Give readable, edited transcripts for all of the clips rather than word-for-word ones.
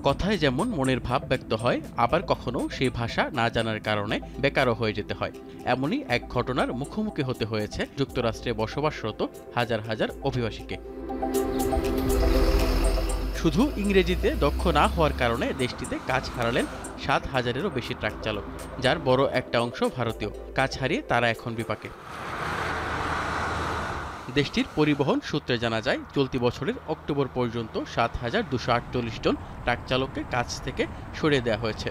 কথায় যেমন মনের ভাব ব্যক্ত হয়, আবার কখনো সেই ভাষা না জানার কারণে বেকারও হয়ে যেতে হয়। এমনই এক ঘটনার মুখোমুখি হতে হয়েছে যুক্তরাষ্ট্রে বসবাসরত হাজার হাজার অভিবাসীকে। শুধু ইংরেজিতে দক্ষ না হওয়ার কারণে দেশটিতে কাজ হারালেন ৭,০০০-এরও বেশি ট্রাক চালক, যার বড় একটা অংশ ভারতীয়। কাজ হারিয়ে তারা এখন বিপাকে। দেশটির পরিবহন সূত্রে জানা যায়, চলতি বছরের অক্টোবর পর্যন্ত ৭,২৪৮ জন ট্রাক চালককে কাজ থেকে সরিয়ে দেওয়া হয়েছে।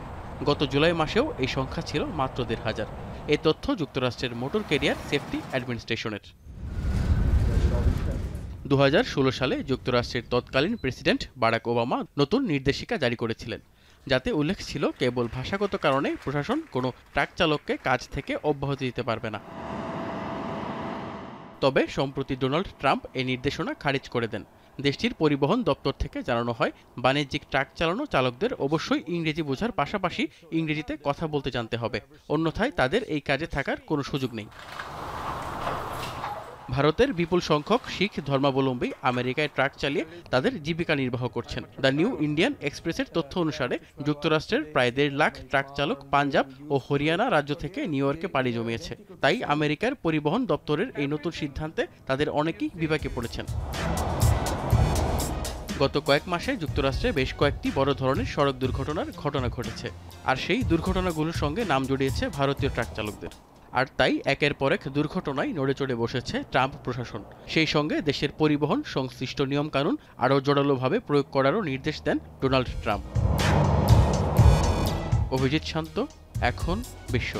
গত জুলাই মাসেও এই সংখ্যা ছিল মাত্র ১,৫০০। এই তথ্য যুক্তরাষ্ট্রের মোটর ক্যারিয়ার সেফটি অ্যাডমিনিস্ট্রেশনের। ২০১৬ সালে যুক্তরাষ্ট্রের তৎকালীন প্রেসিডেন্ট বারাক ওবামা নতুন নির্দেশিকা জারি করেছিলেন, যাতে উল্লেখ ছিল কেবল ভাষাগত কারণে প্রশাসন কোনো ট্রাক চালককে কাজ থেকে অব্যাহতি দিতে পারবে না। তবে সম্প্রতি ডোনাল্ড ট্রাম্প এই নির্দেশনা খারিজ করে দেন। দেশটির পরিবহন দপ্তর থেকে জানানো হয়, বাণিজ্যিক ট্রাক চালানো চালকদের অবশ্যই ইংরেজি বোঝার পাশাপাশি ইংরেজিতে কথা বলতে জানতে হবে, অন্যথায় তাদের এই কাজে থাকার কোনো সুযোগ নেই। ভারতের বিপুল সংখ্যক শিখ ধর্মাবলম্বী আমেরিকায় ট্রাক চালিয়ে তাদের জীবিকা নির্বাহ করছেন। দ্য নিউ ইন্ডিয়ান এক্সপ্রেসের তথ্য অনুসারে যুক্তরাষ্ট্রের প্রায় ১.৫ লাখ ট্রাক চালক পাঞ্জাব ও হরিয়ানা রাজ্য থেকে নিউ ইয়র্কে পাড়ি জমিয়েছে। তাই আমেরিকার পরিবহন দপ্তরের এই নতুন সিদ্ধান্তে তাদের অনেকেই বিপাকে পড়েছেন। গত কয়েক মাসে যুক্তরাষ্ট্রে বেশ কয়েকটি বড় ধরনের সড়ক দুর্ঘটনার ঘটনা ঘটেছে, আর সেই দুর্ঘটনাগুলোর সঙ্গে নাম জড়িয়েছে ভারতীয় ট্রাক চালকদের। আর তাই একের পর এক দুর্ঘটনায় নড়েচড়ে বসেছে ট্রাম্প প্রশাসন। সেই সঙ্গে দেশের পরিবহন সংশ্লিষ্ট নিয়মকানুন আরও জোরালোভাবে প্রয়োগ করারও নির্দেশ দেন ডোনাল্ড ট্রাম্প। অভিজিৎ শান্ত, এখন বিশ্ব।